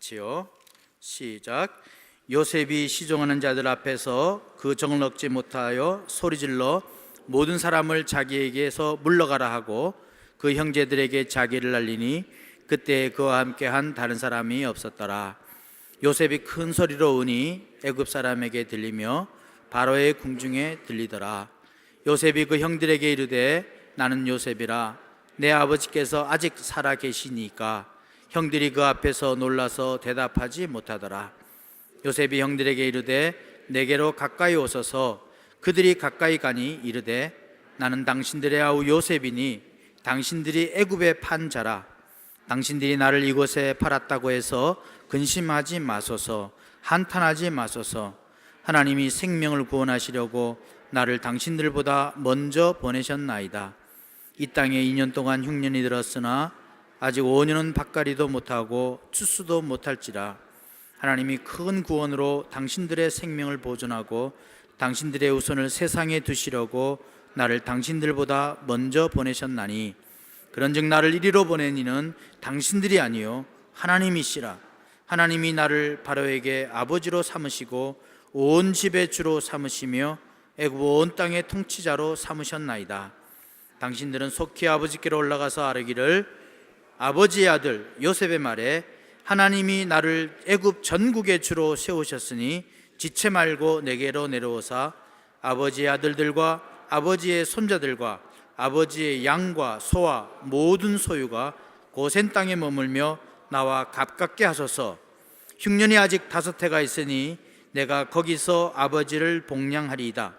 같이요. 시작. 요셉이 시종하는 자들 앞에서 그 정을 넣지 못하여 소리질러 모든 사람을 자기에게서 물러가라 하고 그 형제들에게 자기를 알리니 그때 그와 함께한 다른 사람이 없었더라. 요셉이 큰 소리로 우니 애굽 사람에게 들리며 바로의 궁중에 들리더라. 요셉이 그 형들에게 이르되 나는 요셉이라. 내 아버지께서 아직 살아 계시니까. 형들이 그 앞에서 놀라서 대답하지 못하더라. 요셉이 형들에게 이르되 내게로 가까이 오소서. 그들이 가까이 가니 이르되 나는 당신들의 아우 요셉이니 당신들이 애굽에 판 자라. 당신들이 나를 이곳에 팔았다고 해서 근심하지 마소서. 한탄하지 마소서. 하나님이 생명을 구원하시려고 나를 당신들보다 먼저 보내셨나이다. 이 땅에 2년 동안 흉년이 들었으나 아직 5년은 밭갈이도 못하고 추수도 못할지라. 하나님이 큰 구원으로 당신들의 생명을 보존하고 당신들의 후손을 세상에 두시려고 나를 당신들보다 먼저 보내셨나니 그런즉 나를 이리로 보낸 이는 당신들이 아니요 하나님이시라. 하나님이 나를 바로에게 아버지로 삼으시고 온 집의 주로 삼으시며 애굽 온 땅의 통치자로 삼으셨나이다. 당신들은 속히 아버지께로 올라가서 아뢰기를 아버지의 아들 요셉의 말에 하나님이 나를 애굽 전국의 주로 세우셨으니 지체 말고 내게로 내려오사 아버지의 아들들과 아버지의 손자들과 아버지의 양과 소와 모든 소유가 고센 땅에 머물며 나와 가깝게 하소서. 흉년이 아직 5해가 있으니 내가 거기서 아버지를 복량하리이다.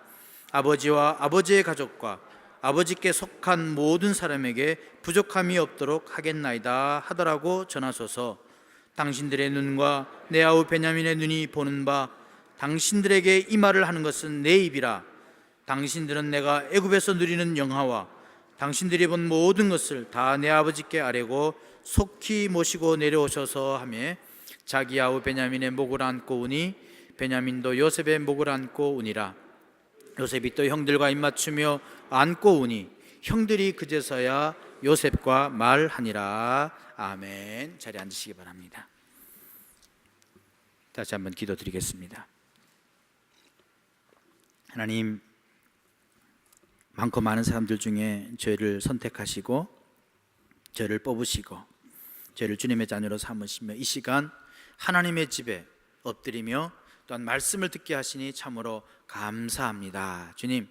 아버지와 아버지의 가족과 아버지께 속한 모든 사람에게 부족함이 없도록 하겠나이다 하더라고 전하소서. 당신들의 눈과 내 아우 베냐민의 눈이 보는 바 당신들에게 이 말을 하는 것은 내 입이라. 당신들은 내가 애굽에서 누리는 영화와 당신들이 본 모든 것을 다 내 아버지께 아뢰고 속히 모시고 내려오셔서 하며 자기 아우 베냐민의 목을 안고 우니 베냐민도 요셉의 목을 안고 우니라. 요셉이 또 형들과 입맞추며 안고 우니 형들이 그제서야 요셉과 말하니라. 아멘. 자리에 앉으시기 바랍니다. 다시 한번 기도드리겠습니다. 하나님, 많고 많은 사람들 중에 저희를 선택하시고 저희를 뽑으시고 저희를 주님의 자녀로 삼으시며 이 시간 하나님의 집에 엎드리며 또한 말씀을 듣게 하시니 참으로 감사합니다. 주님,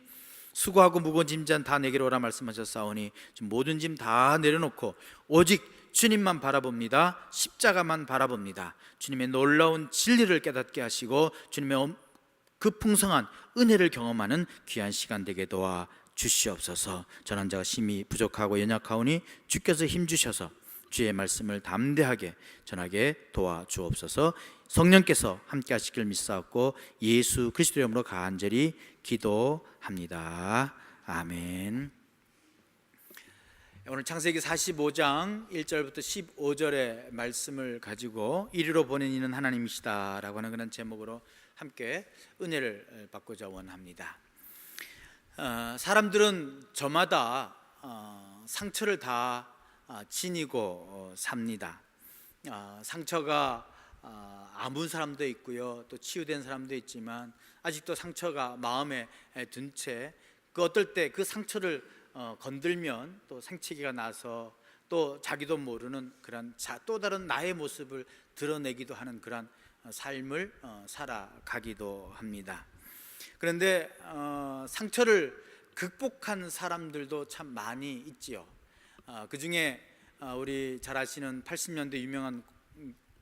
수고하고 무거운 짐잔 다 내게로 오라 말씀하셨사오니 지금 모든 짐 다 내려놓고 오직 주님만 바라봅니다. 십자가만 바라봅니다. 주님의 놀라운 진리를 깨닫게 하시고 주님의 그 풍성한 은혜를 경험하는 귀한 시간 되게 도와 주시옵소서. 전한 자가 심히 부족하고 연약하오니 주께서 힘주셔서 주의 말씀을 담대하게 전하게 도와주옵소서. 성령께서 함께 하시길 믿사옵고 예수 그리스도의 이름으로 간절히 기도합니다. 아멘. 오늘 창세기 45장 1절부터 15절의 말씀을 가지고 이리로 보낸 이는 하나님이시다라고 하는 그런 제목으로 함께 은혜를 받고자 원합니다. 사람들은 저마다 상처를 다 지니고 삽니다. 상처가 아문 사람도 있고요, 또 치유된 사람도 있지만 아직도 상처가 마음에 든 채 그 어떨 때 그 상처를 건들면 또 생채기가 나서 또 자기도 모르는 그런 또 다른 나의 모습을 드러내기도 하는 그런 삶을 살아가기도 합니다. 그런데 상처를 극복한 사람들도 참 많이 있지요. 그 중에 우리 잘 아시는 80년대 유명한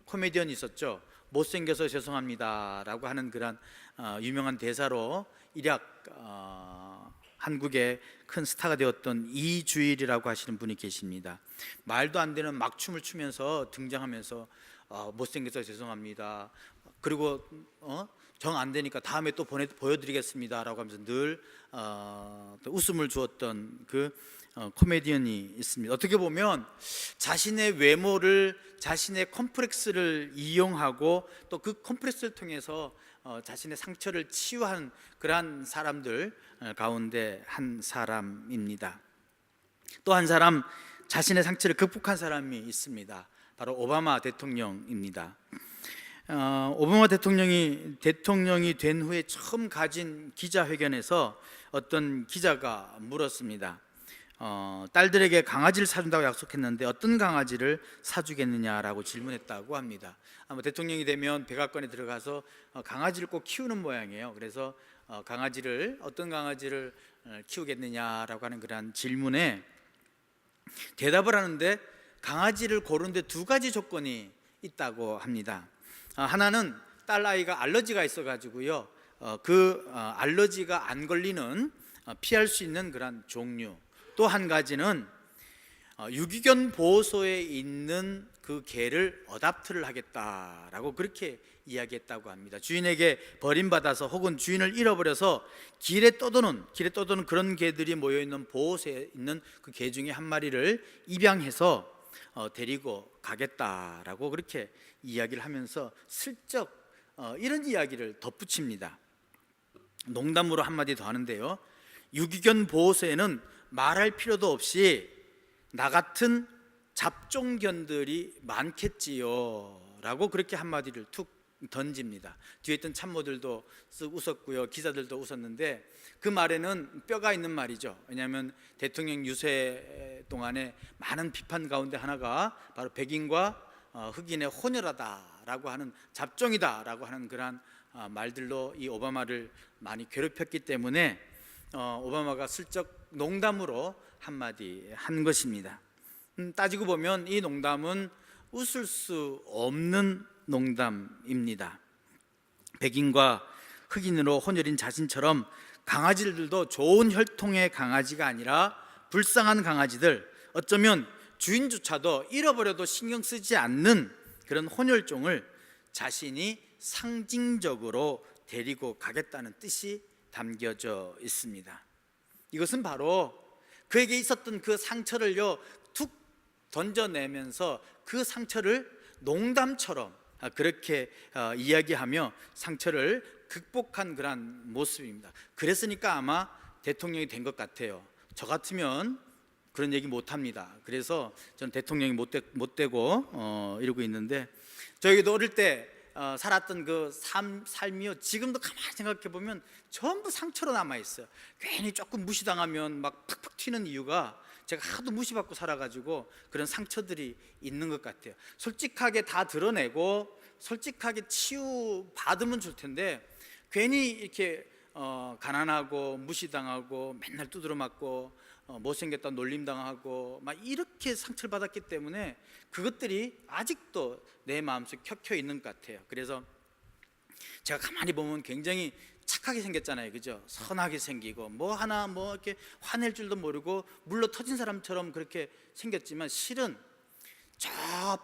코미디언이 있었죠. 못생겨서 죄송합니다 라고 하는 그런 유명한 대사로 일약 한국의 큰 스타가 되었던 이주일이라고 하시는 분이 계십니다. 말도 안 되는 막춤을 추면서 등장하면서 못생겨서 죄송합니다, 그리고 정 안 되니까 다음에 또 보여드리겠습니다 라고 하면서 늘 또 웃음을 주었던 그 코미디언이 있습니다. 어떻게 보면 자신의 외모를, 자신의 컴플렉스를 이용하고 또 그 컴플렉스를 통해서 자신의 상처를 치유한 그러한 사람들 가운데 한 사람입니다. 또 한 사람, 자신의 상처를 극복한 사람이 있습니다. 바로 오바마 대통령입니다. 오바마 대통령이 된 후에 처음 가진 기자회견에서 어떤 기자가 물었습니다. 딸들에게 강아지를 사준다고 약속했는데 어떤 강아지를 사주겠느냐라고 질문했다고 합니다. 아마 대통령이 되면 백악관에 들어가서 강아지를 꼭 키우는 모양이에요. 그래서 어떤 강아지를 키우겠느냐라고 하는 그런 질문에 대답을 하는데 강아지를 고르는데 두 가지 조건이 있다고 합니다. 하나는 딸 아이가 알러지가 있어가지고요, 알러지가 안 걸리는, 피할 수 있는 그런 종류. 또 한 가지는 유기견 보호소에 있는 그 개를 어답트를 하겠다라고 그렇게 이야기했다고 합니다. 주인에게 버림받아서 혹은 주인을 잃어버려서 길에 떠도는 그런 개들이 모여있는 보호소에 있는 그 개 중에 한 마리를 입양해서 데리고 가겠다라고 그렇게 이야기를 하면서 슬쩍 이런 이야기를 덧붙입니다. 농담으로 한마디 더 하는데요, 유기견 보호소에는 말할 필요도 없이 나 같은 잡종견들이 많겠지요 라고 그렇게 한마디를 툭 던집니다. 뒤에 있던 참모들도 쓱 웃었고요, 기자들도 웃었는데 그 말에는 뼈가 있는 말이죠. 왜냐하면 대통령 유세 동안에 많은 비판 가운데 하나가 바로 백인과 흑인의 혼혈하다라고 하는, 잡종이다라고 하는 그러한 말들로 이 오바마를 많이 괴롭혔기 때문에 오바마가 슬쩍 농담으로 한마디 한 것입니다. 따지고 보면 이 농담은 웃을 수 없는 농담입니다. 백인과 흑인으로 혼혈인 자신처럼 강아지들도 좋은 혈통의 강아지가 아니라 불쌍한 강아지들, 어쩌면 주인조차도 잃어버려도 신경 쓰지 않는 그런 혼혈종을 자신이 상징적으로 데리고 가겠다는 뜻이 담겨져 있습니다. 이것은 바로 그에게 있었던 그 상처를요 툭 던져내면서 그 상처를 농담처럼 그렇게 이야기하며 상처를 극복한 그런 모습입니다. 그랬으니까 아마 대통령이 된 것 같아요. 저 같으면 그런 얘기 못합니다. 그래서 저는 대통령이 못 되고 이러고 있는데, 저희도 어릴 때 살았던 그 삶이요, 지금도 가만히 생각해 보면 전부 상처로 남아 있어요. 괜히 조금 무시당하면 막 팍팍 튀는 이유가 제가 하도 무시받고 살아가지고 그런 상처들이 있는 것 같아요. 솔직하게 다 드러내고 솔직하게 치유받으면 좋을 텐데 괜히 이렇게 가난하고 무시당하고 맨날 두드려 맞고 못생겼다 놀림당하고 막 이렇게 상처를 받았기 때문에 그것들이 아직도 내 마음속에 켜켜 있는 것 같아요. 그래서 제가 가만히 보면 굉장히 착하게 생겼잖아요, 그죠? 선하게 생기고 뭐 하나 뭐 이렇게 화낼 줄도 모르고 물러 터진 사람처럼 그렇게 생겼지만 실은 저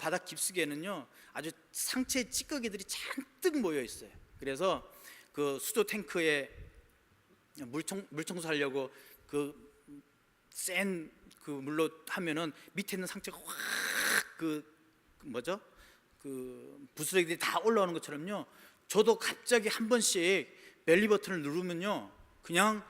바닥 깊숙이에는요 아주 상처의 찌꺼기들이 잔뜩 모여 있어요. 그래서 그 수도 탱크에 물청소하려고 그 센 그 물로 하면은 밑에 있는 상처가 확 그 뭐죠? 그 부스러기들이 다 올라오는 것처럼요. 저도 갑자기 한 번씩 벨리 버튼을 누르면요 그냥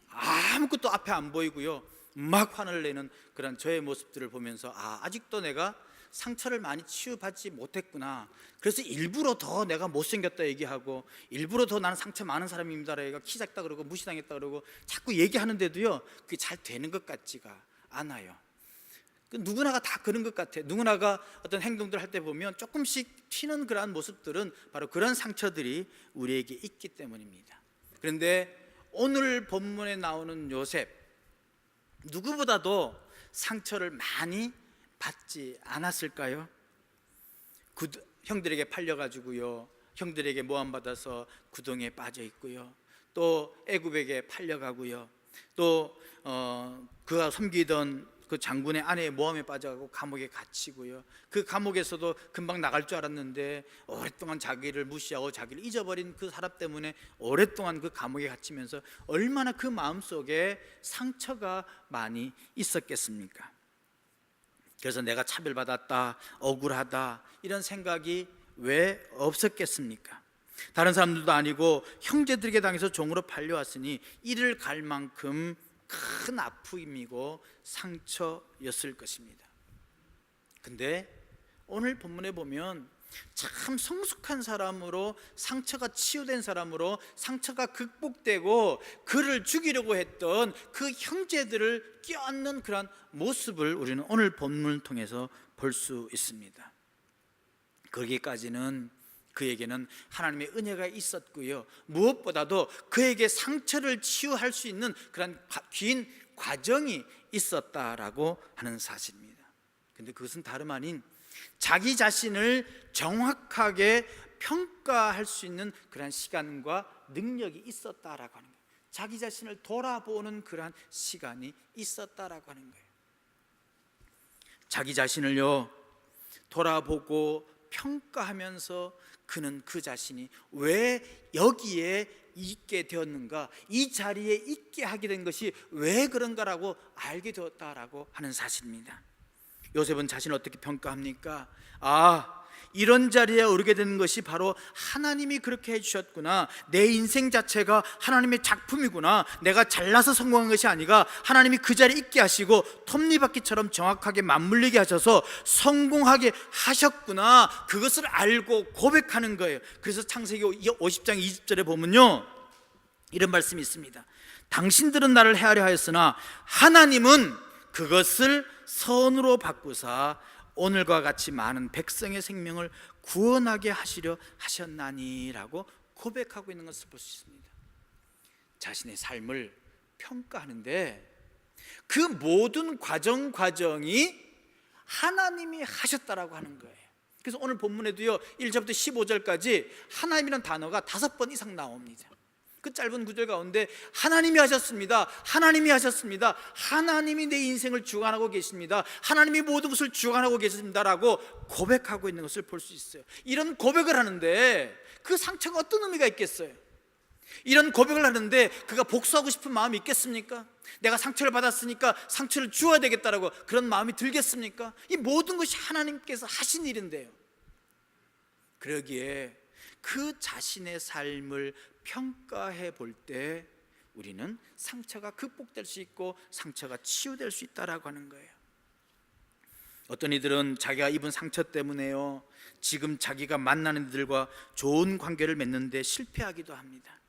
아무것도 앞에 안 보이고요 막 화를 내는 그런 저의 모습들을 보면서 아직도 내가 상처를 많이 치유받지 못했구나. 그래서 일부러 더 내가 못생겼다 얘기하고 일부러 더 나는 상처 많은 사람입니다 얘가 키 작다 그러고 무시당했다 그러고 자꾸 얘기하는데도요 그게 잘 되는 것 같지가 않아요. 누구나가 다 그런 것 같아요. 누구나가 어떤 행동들을 할 때 보면 조금씩 튀는 그러한 모습들은 바로 그런 상처들이 우리에게 있기 때문입니다. 그런데 오늘 본문에 나오는 요셉, 누구보다도 상처를 많이 받지 않았을까요? 형들에게 팔려가지고요 형들에게 모함받아서 구덩이에 빠져 있고요, 또 애굽에게 팔려가고요, 또 그가 섬기던 그 장군의 아내의 모함에 빠져가고 감옥에 갇히고요, 그 감옥에서도 금방 나갈 줄 알았는데 오랫동안 자기를 무시하고 자기를 잊어버린 그 사람 때문에 오랫동안 그 감옥에 갇히면서 얼마나 그 마음속에 상처가 많이 있었겠습니까? 그래서 내가 차별받았다, 억울하다 이런 생각이 왜 없었겠습니까? 다른 사람들도 아니고 형제들에게 당해서 종으로 팔려왔으니 이를 갈 만큼 큰 아픔이고 상처였을 것입니다. 근데 오늘 본문에 보면 참 성숙한 사람으로, 상처가 치유된 사람으로, 상처가 극복되고 그를 죽이려고 했던 그 형제들을 껴안는 그런 모습을 우리는 오늘 본문을 통해서 볼 수 있습니다. 거기까지는 그에게는 하나님의 은혜가 있었고요, 무엇보다도 그에게 상처를 치유할 수 있는 그런 긴 과정이 있었다라고 하는 사실입니다. 그런데 그것은 다름 아닌 자기 자신을 정확하게 평가할 수 있는 그런 시간과 능력이 있었다라고 하는 거예요. 자기 자신을 돌아보는 그러한 시간이 있었다라고 하는 거예요. 자기 자신을요 돌아보고 평가하면서 그는 그 자신이 왜 여기에 있게 되었는가, 이 자리에 있게 하게 된 것이 왜 그런가라고 알게 되었다라고 하는 사실입니다. 요셉은 자신을 어떻게 평가합니까? 이런 자리에 오르게 된 것이 바로 하나님이 그렇게 해주셨구나, 내 인생 자체가 하나님의 작품이구나, 내가 잘나서 성공한 것이 아니라 하나님이 그 자리에 있게 하시고 톱니바퀴처럼 정확하게 맞물리게 하셔서 성공하게 하셨구나, 그것을 알고 고백하는 거예요. 그래서 창세기 50장 20절에 보면요 이런 말씀이 있습니다. 당신들은 나를 헤아려 하였으나 하나님은 그것을 선으로 바꾸사 오늘과 같이 많은 백성의 생명을 구원하게 하시려 하셨나니라고 고백하고 있는 것을 볼 수 있습니다. 자신의 삶을 평가하는데 그 모든 과정이 하나님이 하셨다라고 하는 거예요. 그래서 오늘 본문에도요 1절부터 15절까지 하나님이라는 단어가 5번 이상 나옵니다. 그 짧은 구절 가운데 하나님이 하셨습니다, 하나님이 하셨습니다, 하나님이 내 인생을 주관하고 계십니다, 하나님이 모든 것을 주관하고 계십니다라고 고백하고 있는 것을 볼 수 있어요. 이런 고백을 하는데 그 상처가 어떤 의미가 있겠어요? 이런 고백을 하는데 그가 복수하고 싶은 마음이 있겠습니까? 내가 상처를 받았으니까 상처를 주어야 되겠다라고 그런 마음이 들겠습니까? 이 모든 것이 하나님께서 하신 일인데요. 그러기에 그 자신의 삶을 평가해 볼 때 우리는 상처가 극복될 수 있고 상처가 치유될 수 있다라고 하는 거예요. 어떤 이들은 자기가 입은 상처 때문에요 지금 자기가 만나는 이들과 좋은 관계를 맺는데 실패하기도 합니다.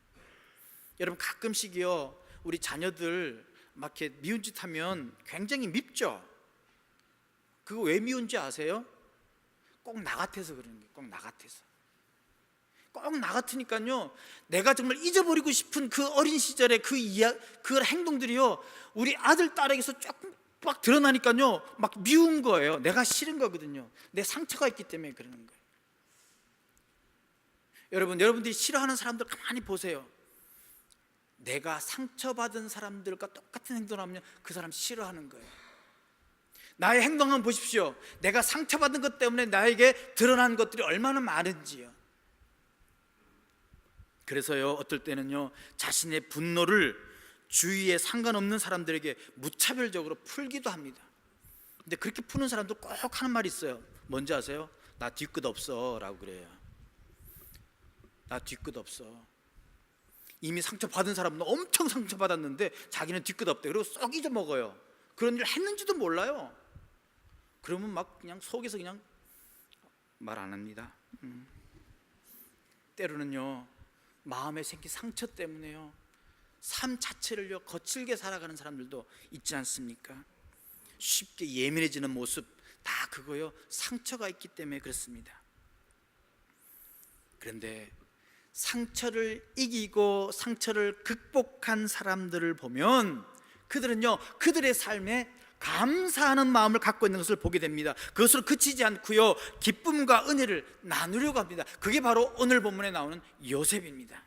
여러분 가끔씩이요 우리 자녀들 막 이렇게 미운 짓 하면 굉장히 밉죠. 그거 왜 미운지 아세요? 꼭 나 같아서 그러는 거예요. 꼭 나 같아서. 꼭 나 같으니까요 내가 정말 잊어버리고 싶은 그 어린 시절의 그 행동들이요 우리 아들 딸에게서 조금 막 드러나니까요 막 미운 거예요. 내가 싫은 거거든요. 내 상처가 있기 때문에 그러는 거예요. 여러분들이 싫어하는 사람들 가만히 보세요. 내가 상처받은 사람들과 똑같은 행동을 하면 그 사람 싫어하는 거예요. 나의 행동을 보십시오. 내가 상처받은 것 때문에 나에게 드러난 것들이 얼마나 많은지요. 그래서요 어떨 때는요 자신의 분노를 주위에 상관없는 사람들에게 무차별적으로 풀기도 합니다. 근데 그렇게 푸는 사람도 꼭 하는 말이 있어요. 뭔지 아세요? 나 뒤끝 없어 라고 그래요. 나 뒤끝 없어. 이미 상처받은 사람은 엄청 상처받았는데 자기는 뒤끝 없대. 그리고 쏙 잊어먹어요. 그런 일 했는지도 몰라요. 그러면 막 그냥 속에서 그냥 말 안 합니다. 때로는요 마음에 생긴 상처 때문에요 삶 자체를요 거칠게 살아가는 사람들도 있지 않습니까? 쉽게 예민해지는 모습 다 그거요 상처가 있기 때문에 그렇습니다. 그런데 상처를 이기고 상처를 극복한 사람들을 보면 그들은요 그들의 삶에 감사하는 마음을 갖고 있는 것을 보게 됩니다. 그것으로 그치지 않고요 기쁨과 은혜를 나누려고 합니다. 그게 바로 오늘 본문에 나오는 요셉입니다.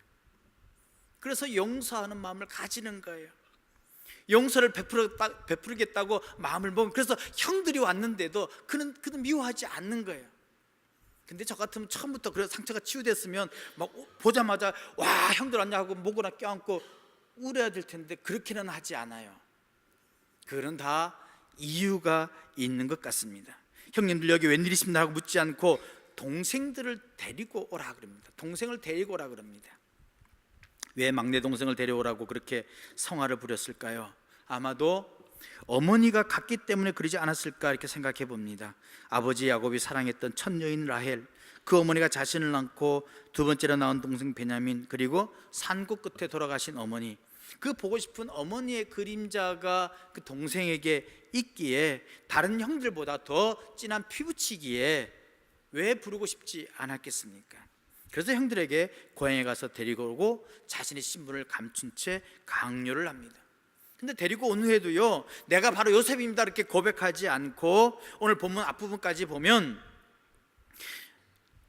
그래서 용서하는 마음을 가지는 거예요. 용서를 베풀겠다고 마음을 먹은. 그래서 형들이 왔는데도 그는 미워하지 않는 거예요. 근데 저 같으면 처음부터 그래서 상처가 치유됐으면 막 보자마자 와 형들 왔냐 하고 목을 껴안고 울어야 될 텐데 그렇게는 하지 않아요. 그건 다 이유가 있는 것 같습니다. 형님들 여기 웬일이십니까 하고 묻지 않고 동생들을 데리고 오라 그럽니다. 동생을 데리고 오라 그럽니다. 왜 막내 동생을 데려오라고 그렇게 성화를 부렸을까요? 아마도 어머니가 같기 때문에 그러지 않았을까 이렇게 생각해 봅니다. 아버지 야곱이 사랑했던 첫 여인 라헬, 그 어머니가 자신을 낳고 두 번째로 낳은 동생 베냐민, 그리고 산고 끝에 돌아가신 어머니, 그 보고 싶은 어머니의 그림자가 그 동생에게 있기에 다른 형들보다 더 진한 피부치기에 왜 부르고 싶지 않았겠습니까? 그래서 형들에게 고향에 가서 데리고 오고 자신의 신분을 감춘 채 강요를 합니다. 근데 데리고 온 후에도요, 내가 바로 요셉입니다 이렇게 고백하지 않고 오늘 본문 앞부분까지 보면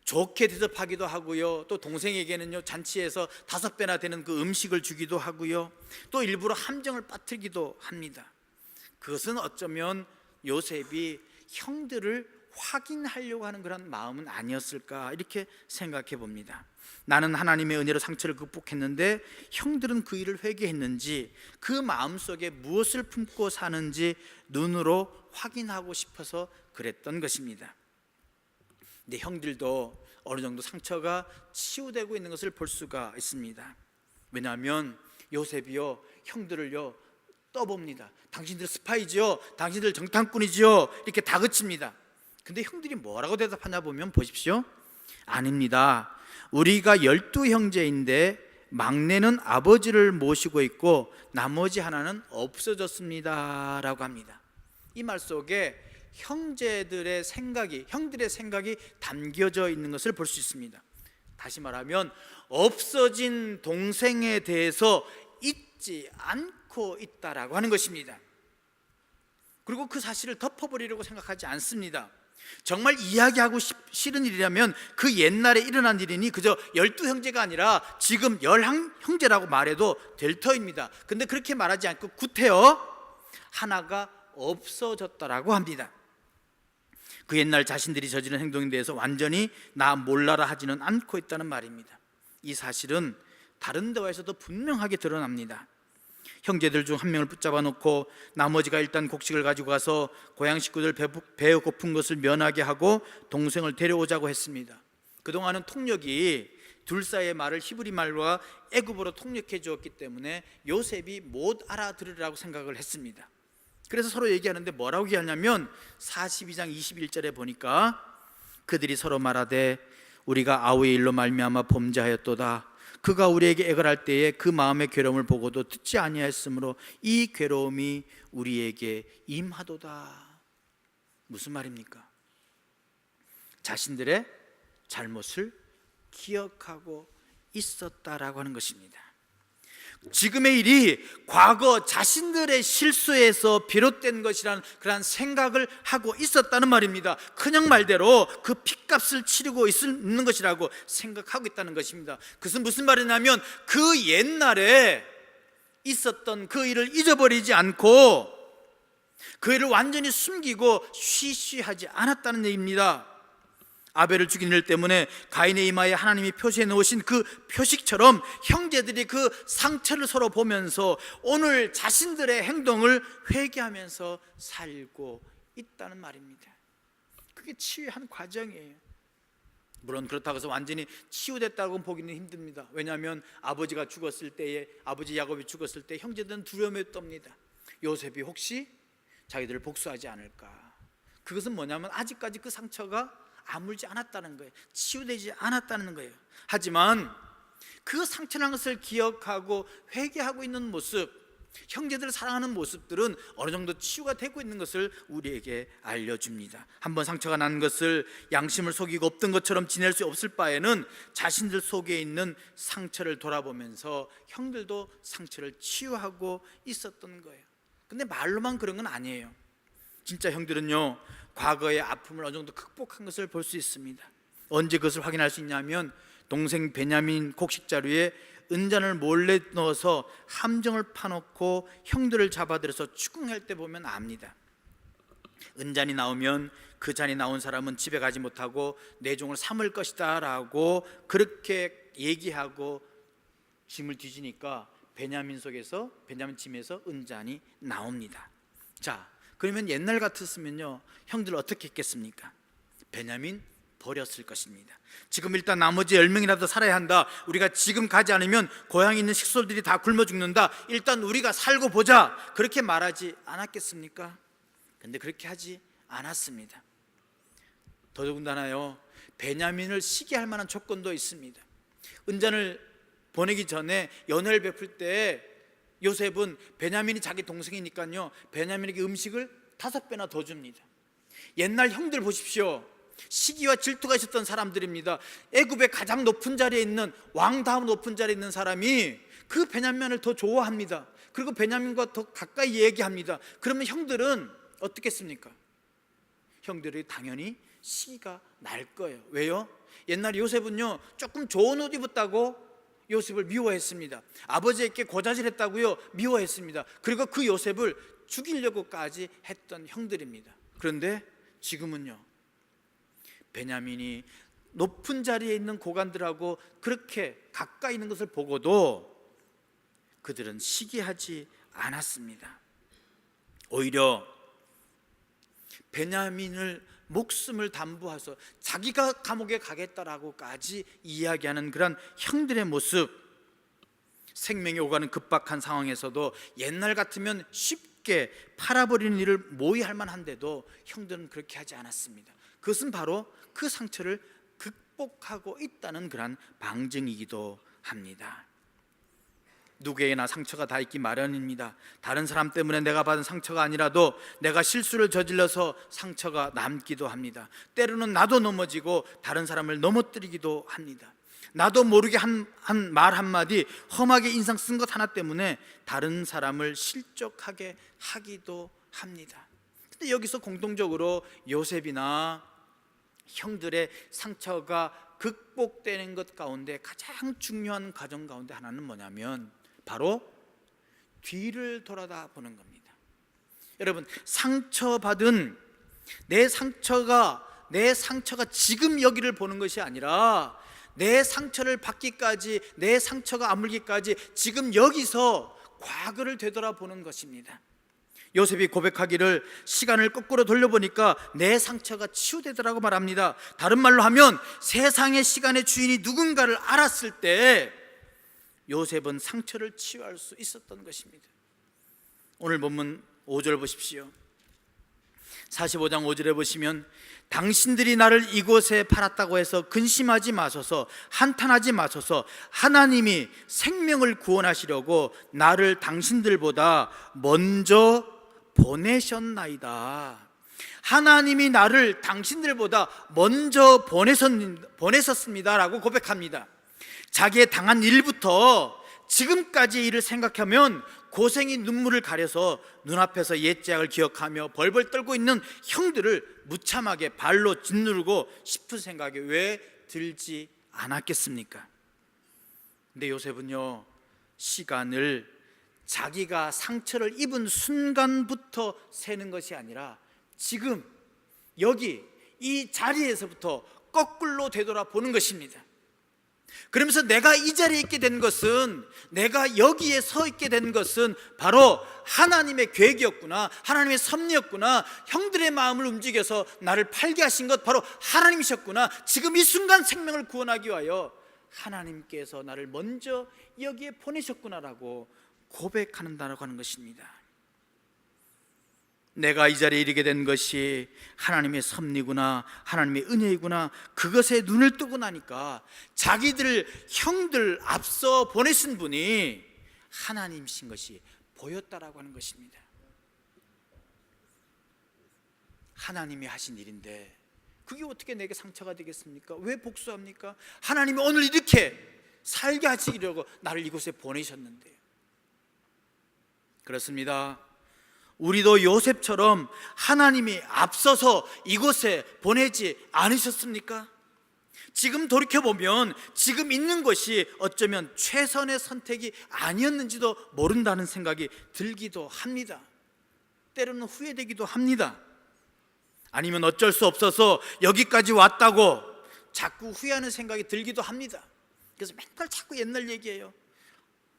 좋게 대접하기도 하고요, 또 동생에게는요 잔치에서 5배나 되는 그 음식을 주기도 하고요, 또 일부러 함정을 빠뜨리기도 합니다. 그것은 어쩌면 요셉이 형들을 확인하려고 하는 그런 마음은 아니었을까 이렇게 생각해 봅니다. 나는 하나님의 은혜로 상처를 극복했는데 형들은 그 일을 회개했는지, 그 마음속에 무엇을 품고 사는지 눈으로 확인하고 싶어서 그랬던 것입니다. 근데 형들도 어느 정도 상처가 치유되고 있는 것을 볼 수가 있습니다. 왜냐하면 요셉이요 형들을요 떠봅니다. 당신들 스파이지요, 당신들 정탐꾼이지요, 이렇게 다그칩니다. 근데 형들이 뭐라고 대답하냐 보면 보십시오. 아닙니다. 우리가 12형제인데 막내는 아버지를 모시고 있고 나머지 하나는 없어졌습니다 라고 합니다. 이 말 속에 형들의 생각이 담겨져 있는 것을 볼 수 있습니다. 다시 말하면 없어진 동생에 대해서 잊지 않고 있다라고 하는 것입니다. 그리고 그 사실을 덮어버리려고 생각하지 않습니다. 정말 이야기하고 싫은 일이라면 그 옛날에 일어난 일이니 그저 12형제가 아니라 지금 11형제라고 말해도 될 터입니다. 근데 그렇게 말하지 않고 구태여 하나가 없어졌다라고 합니다. 그 옛날 자신들이 저지른 행동에 대해서 완전히 나 몰라라 하지는 않고 있다는 말입니다. 이 사실은 다른 대화에서도 분명하게 드러납니다. 형제들 중 한 명을 붙잡아 놓고 나머지가 일단 곡식을 가지고 가서 고향 식구들 배 고픈 것을 면하게 하고 동생을 데려오자고 했습니다. 그동안은 통역이 둘 사이의 말을 히브리 말과 애굽어로 통역해 주었기 때문에 요셉이 못 알아들으라고 생각을 했습니다. 그래서 서로 얘기하는데 뭐라고 얘기하냐면 42장 21절에 보니까 그들이 서로 말하되 우리가 아우의 일로 말미암아 범죄하였도다. 그가 우리에게 애걸할 때에 그 마음의 괴로움을 보고도 듣지 아니하였으므로 이 괴로움이 우리에게 임하도다. 무슨 말입니까? 자신들의 잘못을 기억하고 있었다라고 하는 것입니다. 지금의 일이 과거 자신들의 실수에서 비롯된 것이라는 그런 생각을 하고 있었다는 말입니다. 그냥 말대로 그 핏값을 치르고 있는 것이라고 생각하고 있다는 것입니다. 그것은 무슨 말이냐면 그 옛날에 있었던 그 일을 잊어버리지 않고 그 일을 완전히 숨기고 쉬쉬하지 않았다는 얘기입니다. 아벨을 죽인 일 때문에 가인의 이마에 하나님이 표시해 놓으신 그 표식처럼 형제들이 그 상처를 서로 보면서 오늘 자신들의 행동을 회개하면서 살고 있다는 말입니다. 그게 치유의 한 과정이에요. 물론 그렇다고 해서 완전히 치유됐다고 보기는 힘듭니다. 왜냐하면 아버지가 죽었을 때에, 아버지 야곱이 죽었을 때 형제들은 두려움에 떱니다. 요셉이 혹시 자기들을 복수하지 않을까. 그것은 뭐냐면 아직까지 그 상처가 아물지 않았다는 거예요. 치유되지 않았다는 거예요. 하지만 그 상처난 것을 기억하고 회개하고 있는 모습, 형제들을 사랑하는 모습들은 어느 정도 치유가 되고 있는 것을 우리에게 알려줍니다. 한번 상처가 난 것을 양심을 속이고 없던 것처럼 지낼 수 없을 바에는 자신들 속에 있는 상처를 돌아보면서 형들도 상처를 치유하고 있었던 거예요. 근데 말로만 그런 건 아니에요. 진짜 형들은요 과거의 아픔을 어느 정도 극복한 것을 볼 수 있습니다. 언제 그것을 확인할 수 있냐면 동생 베냐민 곡식 자루에 은잔을 몰래 넣어서 함정을 파놓고 형들을 잡아들여서 추궁할 때 보면 압니다. 은잔이 나오면 그 잔이 나온 사람은 집에 가지 못하고 내 종을 삼을 것이다 라고 그렇게 얘기하고 짐을 뒤지니까 베냐민 짐에서 은잔이 나옵니다. 자, 그러면 옛날 같았으면요 형들 어떻게 했겠습니까? 베냐민 버렸을 것입니다. 지금 일단 나머지 10명이라도 살아야 한다, 우리가 지금 가지 않으면 고향에 있는 식솔들이 다 굶어 죽는다, 일단 우리가 살고 보자, 그렇게 말하지 않았겠습니까? 근데 그렇게 하지 않았습니다. 더더군다나요, 베냐민을 시기할 만한 조건도 있습니다. 은잔을 보내기 전에 연회를 베풀 때 요셉은 베냐민이 자기 동생이니까요, 베냐민에게 음식을 5배나 더 줍니다. 옛날 형들 보십시오. 시기와 질투가 있었던 사람들입니다. 애굽의 가장 높은 자리에 있는, 왕 다음 높은 자리에 있는 사람이 그 베냐민을 더 좋아합니다. 그리고 베냐민과 더 가까이 얘기합니다. 그러면 형들은 어떻겠습니까? 형들이 당연히 시기가 날 거예요. 왜요? 옛날 요셉은요, 조금 좋은 옷 입었다고 요셉을 미워했습니다. 아버지에게 고자질했다고요, 미워했습니다. 그리고 그 요셉을 죽이려고까지 했던 형들입니다. 그런데 지금은요, 베냐민이 높은 자리에 있는 고관들하고 그렇게 가까이 있는 것을 보고도 그들은 시기하지 않았습니다. 오히려 베냐민을 목숨을 담보해서 자기가 감옥에 가겠다라고까지 이야기하는 그런 형들의 모습, 생명이 오가는 급박한 상황에서도 옛날 같으면 쉽게 팔아버리는 일을 모의할 만한데도 형들은 그렇게 하지 않았습니다. 그것은 바로 그 상처를 극복하고 있다는 그런 방증이기도 합니다. 누구에게나 상처가 다 있기 마련입니다. 다른 사람 때문에 내가 받은 상처가 아니라도 내가 실수를 저질러서 상처가 남기도 합니다. 때로는 나도 넘어지고 다른 사람을 넘어뜨리기도 합니다. 나도 모르게 한 말 한마디, 험하게 인상 쓴 것 하나 때문에 다른 사람을 실족하게 하기도 합니다. 근데 여기서 공통적으로 요셉이나 형들의 상처가 극복되는 것 가운데 가장 중요한 과정 가운데 하나는 뭐냐면 바로 뒤를 돌아다 보는 겁니다. 여러분, 상처받은 내 상처가 지금 여기를 보는 것이 아니라 내 상처를 받기까지, 내 상처가 아물기까지 지금 여기서 과거를 되돌아보는 것입니다. 요셉이 고백하기를 시간을 거꾸로 돌려보니까 내 상처가 치유되더라고 말합니다. 다른 말로 하면 세상의 시간의 주인이 누군가를 알았을 때 요셉은 상처를 치유할 수 있었던 것입니다. 오늘 본문 5절 보십시오. 45장 5절에 보시면 당신들이 나를 이곳에 팔았다고 해서 근심하지 마소서, 한탄하지 마소서. 하나님이 생명을 구원하시려고 나를 당신들보다 먼저 보내셨나이다. 하나님이 나를 당신들보다 먼저 보내셨습니다 라고 고백합니다. 자기의 당한 일부터 지금까지의 일을 생각하면 고생이 눈물을 가려서 눈앞에서 옛 죄악을 기억하며 벌벌 떨고 있는 형들을 무참하게 발로 짓누르고 싶은 생각이 왜 들지 않았겠습니까? 근데 요셉은요, 시간을 자기가 상처를 입은 순간부터 세는 것이 아니라 지금 여기 이 자리에서부터 거꾸로 되돌아보는 것입니다. 그러면서 내가 이 자리에 있게 된 것은, 내가 여기에 서 있게 된 것은 바로 하나님의 계획이었구나, 하나님의 섭리였구나, 형들의 마음을 움직여서 나를 팔게 하신 것 바로 하나님이셨구나, 지금 이 순간 생명을 구원하기 위하여 하나님께서 나를 먼저 여기에 보내셨구나라고 고백한다고 하는 것입니다. 내가 이 자리에 이르게 된 것이 하나님의 섭리구나, 하나님의 은혜이구나, 그것에 눈을 뜨고 나니까 자기들 형들 앞서 보내신 분이 하나님이신 것이 보였다라고 하는 것입니다. 하나님이 하신 일인데 그게 어떻게 내게 상처가 되겠습니까? 왜 복수합니까? 하나님이 오늘 이렇게 살게 하시려고 나를 이곳에 보내셨는데요. 그렇습니다. 우리도 요셉처럼 하나님이 앞서서 이곳에 보내지 않으셨습니까? 지금 돌이켜보면 지금 있는 것이 어쩌면 최선의 선택이 아니었는지도 모른다는 생각이 들기도 합니다. 때로는 후회되기도 합니다. 아니면 어쩔 수 없어서 여기까지 왔다고 자꾸 후회하는 생각이 들기도 합니다. 그래서 맨날 자꾸 옛날 얘기해요.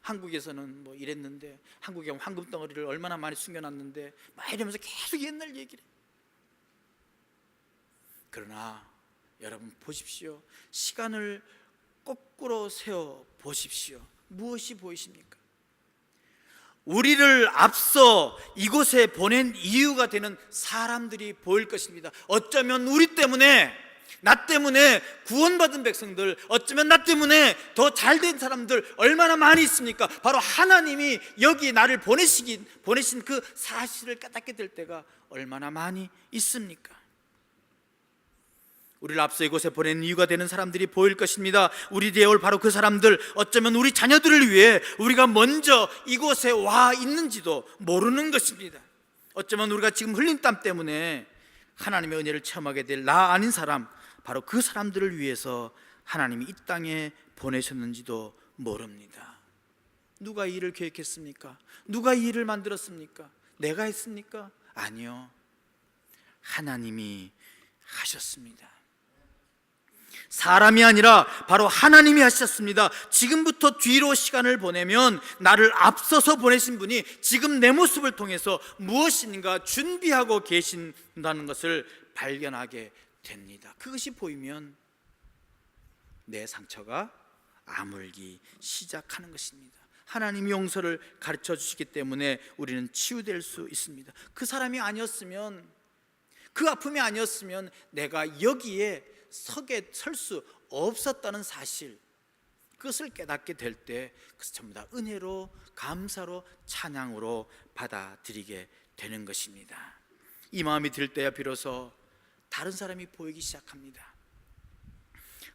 한국에서는 뭐 이랬는데, 한국에 황금 덩어리를 얼마나 많이 숨겨놨는데, 막 이러면서 계속 옛날 얘기를 해요. 그러나 여러분 보십시오. 시간을 거꾸로 세워 보십시오. 무엇이 보이십니까? 우리를 앞서 이곳에 보낸 이유가 되는 사람들이 보일 것입니다. 어쩌면 우리 때문에, 나 때문에 구원받은 백성들, 어쩌면 나 때문에 더 잘된 사람들 얼마나 많이 있습니까? 바로 하나님이 여기 나를 보내신 그 사실을 깨닫게 될 때가 얼마나 많이 있습니까? 우리를 앞서 이곳에 보낸 이유가 되는 사람들이 보일 것입니다. 우리 뒤에 올 바로 그 사람들, 어쩌면 우리 자녀들을 위해 우리가 먼저 이곳에 와 있는지도 모르는 것입니다. 어쩌면 우리가 지금 흘린 땀 때문에 하나님의 은혜를 체험하게 될 나 아닌 사람, 바로 그 사람들을 위해서 하나님이 이 땅에 보내셨는지도 모릅니다. 누가 이 일을 계획했습니까? 누가 이 일을 만들었습니까? 내가 했습니까? 아니요, 하나님이 하셨습니다. 사람이 아니라 바로 하나님이 하셨습니다. 지금부터 뒤로 시간을 보내면 나를 앞서서 보내신 분이 지금 내 모습을 통해서 무엇인가 준비하고 계신다는 것을 발견하게 됩니다. 그것이 보이면 내 상처가 아물기 시작하는 것입니다. 하나님이 용서를 가르쳐 주시기 때문에 우리는 치유될 수 있습니다. 그 사람이 아니었으면, 그 아픔이 아니었으면 내가 여기에 설 수 없었다는 사실, 그것을 깨닫게 될 때 그것을 전부 다 은혜로, 감사로, 찬양으로 받아들이게 되는 것입니다. 이 마음이 들 때야 비로소 다른 사람이 보이기 시작합니다.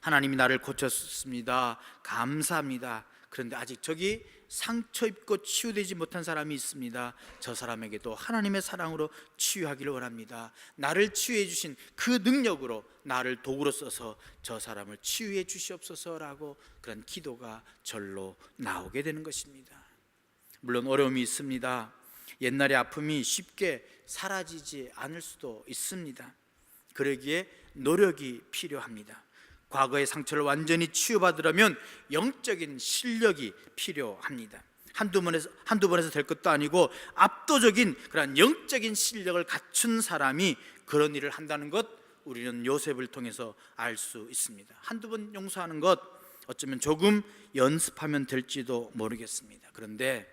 하나님이 나를 고쳤습니다, 감사합니다. 그런데 아직 저기 상처 입고 치유되지 못한 사람이 있습니다. 저 사람에게도 하나님의 사랑으로 치유하기를 원합니다. 나를 치유해 주신 그 능력으로 나를 도구로 써서 저 사람을 치유해 주시옵소서라고 그런 기도가 절로 나오게 되는 것입니다. 물론 어려움이 있습니다. 옛날의 아픔이 쉽게 사라지지 않을 수도 있습니다. 그러기에 노력이 필요합니다. 과거의 상처를 완전히 치유받으려면 영적인 실력이 필요합니다. 한두 번에서 될 것도 아니고 압도적인 그런 영적인 실력을 갖춘 사람이 그런 일을 한다는 것, 우리는 요셉을 통해서 알 수 있습니다. 한두 번 용서하는 것, 어쩌면 조금 연습하면 될지도 모르겠습니다. 그런데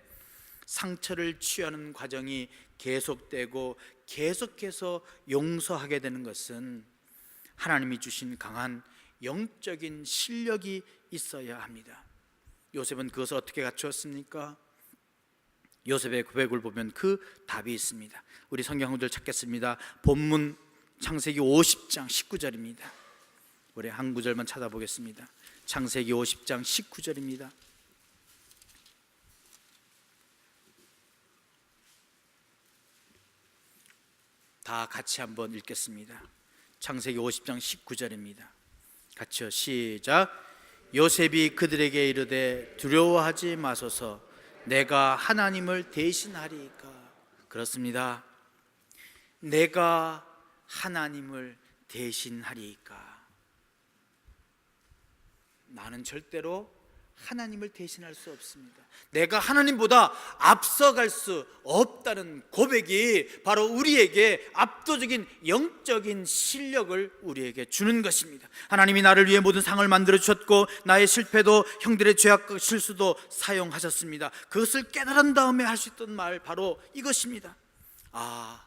상처를 치유하는 과정이 계속되고 계속해서 용서하게 되는 것은 하나님이 주신 강한 영적인 실력이 있어야 합니다. 요셉은 그것을 어떻게 갖추었습니까? 요셉의 고백을 보면 그 답이 있습니다. 우리 성경 한구절 찾겠습니다. 본문 창세기 50장 19절입니다. 우리 한 구절만 찾아보겠습니다. 창세기 50장 19절입니다. 다 같이 한번 읽겠습니다. 창세기 50장 19절입니다. 같이요, 시작. 요셉이 그들에게 이르되 두려워하지 마소서, 내가 하나님을 대신하리이까. 그렇습니다. 내가 하나님을 대신하리이까. 나는 절대로 하나님을 대신할 수 없습니다. 내가 하나님보다 앞서갈 수 없다는 고백이 바로 우리에게 압도적인 영적인 실력을 우리에게 주는 것입니다. 하나님이 나를 위해 모든 상을 만들어 주셨고 나의 실패도 형들의 죄악과 실수도 사용하셨습니다. 그것을 깨달은 다음에 할 수 있던 말, 바로 이것입니다. 아,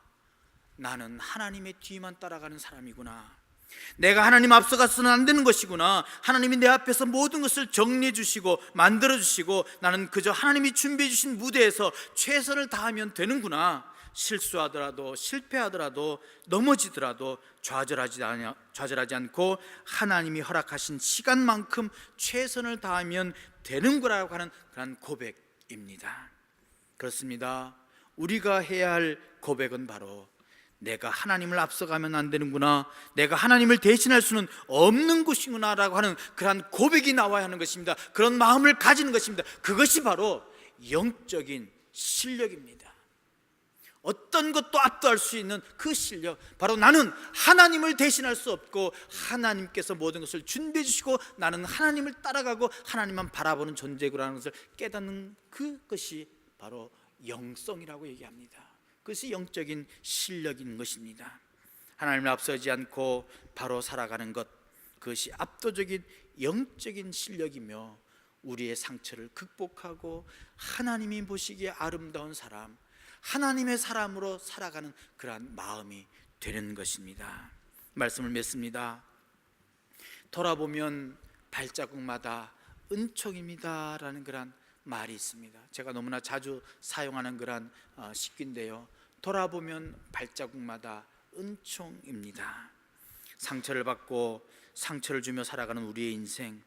나는 하나님의 뒤만 따라가는 사람이구나. 내가 하나님 앞서가서는 안 되는 것이구나. 하나님이 내 앞에서 모든 것을 정리해 주시고 만들어 주시고 나는 그저 하나님이 준비해 주신 무대에서 최선을 다하면 되는구나. 실수하더라도 실패하더라도 넘어지더라도 좌절하지 않고 하나님이 허락하신 시간만큼 최선을 다하면 되는구나라고 하는 그런 고백입니다. 그렇습니다. 우리가 해야 할 고백은 바로 내가 하나님을 앞서가면 안 되는구나, 내가 하나님을 대신할 수는 없는 것이구나 라고 하는 그러한 고백이 나와야 하는 것입니다. 그런 마음을 가지는 것입니다. 그것이 바로 영적인 실력입니다. 어떤 것도 압도할 수 있는 그 실력, 바로 나는 하나님을 대신할 수 없고 하나님께서 모든 것을 준비해 주시고 나는 하나님을 따라가고 하나님만 바라보는 존재구라는 것을 깨닫는 그것이 바로 영성이라고 얘기합니다. 그것이 영적인 실력인 것입니다. 하나님을 앞서지 않고 바로 살아가는 것, 그것이 압도적인 영적인 실력이며 우리의 상처를 극복하고 하나님이 보시기에 아름다운 사람, 하나님의 사람으로 살아가는 그러한 마음이 되는 것입니다. 말씀을 맺습니다. 돌아보면 발자국마다 은총입니다 라는 그런 말이 있습니다. 제가 너무나 자주 사용하는 그런 식기인데요, 돌아보면 발자국마다 은총입니다. 상처를 받고 상처를 주며 살아가는 우리의 인생,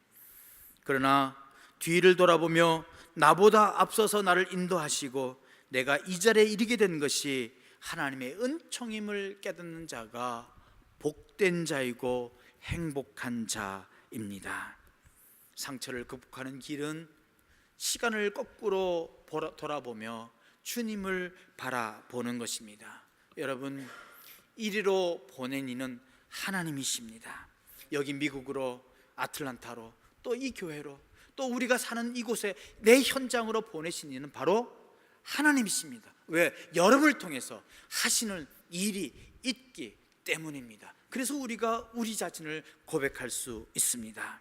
그러나 뒤를 돌아보며 나보다 앞서서 나를 인도하시고 내가 이 자리에 이르게 된 것이 하나님의 은총임을 깨닫는 자가 복된 자이고 행복한 자입니다. 상처를 극복하는 길은 시간을 거꾸로 돌아보며 주님을 바라보는 것입니다. 여러분, 이리로 보낸 이는 하나님이십니다. 여기 미국으로, 아틀란타로, 또 이 교회로, 또 우리가 사는 이곳에 내 현장으로 보내신 이는 바로 하나님이십니다. 왜? 여러분을 통해서 하시는 일이 있기 때문입니다. 그래서 우리가 우리 자신을 고백할 수 있습니다.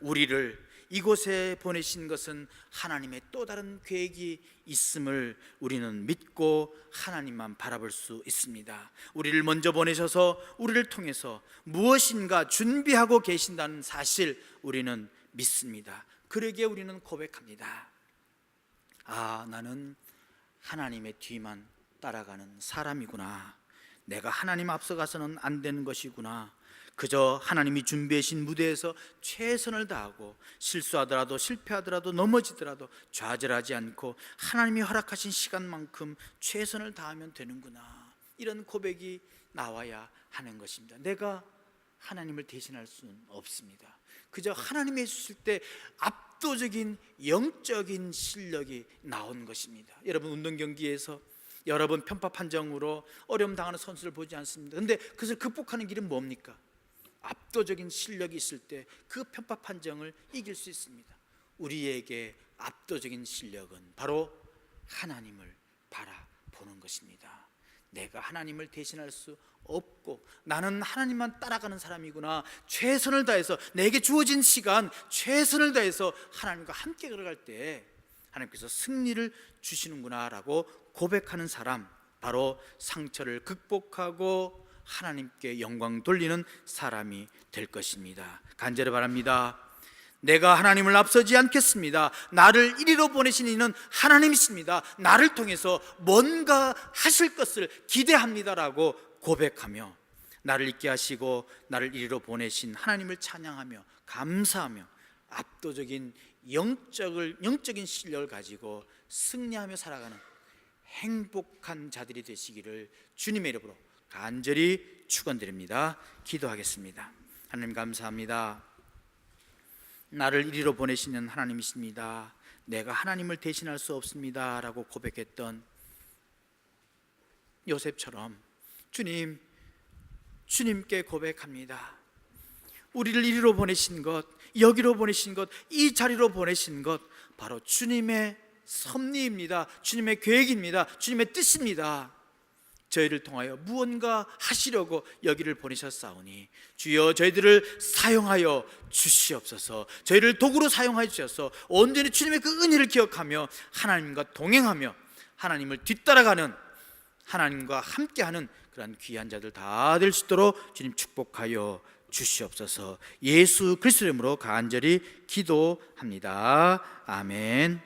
우리를 이곳에 보내신 것은 하나님의 또 다른 계획이 있음을 우리는 믿고 하나님만 바라볼 수 있습니다. 우리를 먼저 보내셔서 우리를 통해서 무엇인가 준비하고 계신다는 사실 우리는 믿습니다. 그러기에 우리는 고백합니다. 아, 나는 하나님의 뒤만 따라가는 사람이구나. 내가 하나님 앞서가서는 안 되는 것이구나. 그저 하나님이 준비해 주신 무대에서 최선을 다하고 실수하더라도 실패하더라도 넘어지더라도 좌절하지 않고 하나님이 허락하신 시간만큼 최선을 다하면 되는구나. 이런 고백이 나와야 하는 것입니다. 내가 하나님을 대신할 수는 없습니다. 그저 하나님이 해주실 때 압도적인 영적인 실력이 나온 것입니다. 여러분, 운동 경기에서 여러 번 편파 판정으로 어려움 당하는 선수를 보지 않습니다. 그런데 그것을 극복하는 길은 뭡니까? 압도적인 실력이 있을 때 그 편파 판정을 이길 수 있습니다. 우리에게 압도적인 실력은 바로 하나님을 바라보는 것입니다. 내가 하나님을 대신할 수 없고 나는 하나님만 따라가는 사람이구나. 최선을 다해서 내게 주어진 시간 최선을 다해서 하나님과 함께 걸어갈 때 하나님께서 승리를 주시는구나 라고 고백하는 사람, 바로 상처를 극복하고 하나님께 영광 돌리는 사람이 될 것입니다. 간절히 바랍니다. 내가 하나님을 앞서지 않겠습니다. 나를 이리로 보내신 이는 하나님이십니다. 나를 통해서 뭔가 하실 것을 기대합니다라고 고백하며 나를 있게 하시고 나를 이리로 보내신 하나님을 찬양하며 감사하며 압도적인 영적인 실력을 가지고 승리하며 살아가는 행복한 자들이 되시기를 주님의 이름으로 간절히 축원드립니다. 기도하겠습니다. 하나님, 감사합니다. 나를 이리로 보내시는 하나님이십니다. 내가 하나님을 대신할 수 없습니다 라고 고백했던 요셉처럼 주님께 고백합니다. 우리를 이리로 보내신 것, 여기로 보내신 것, 이 자리로 보내신 것 바로 주님의 섭리입니다. 주님의 계획입니다. 주님의 뜻입니다. 저희를 통하여 무언가 하시려고 여기를 보내셨사오니 주여 저희들을 사용하여 주시옵소서. 저희를 도구로 사용하여 주셔서 온전히 주님의 그 은혜를 기억하며 하나님과 동행하며 하나님을 뒤따라가는, 하나님과 함께하는 그런 귀한 자들 다 될 수 있도록 주님 축복하여 주시옵소서. 예수 그리스도 이름으로 간절히 기도합니다. 아멘.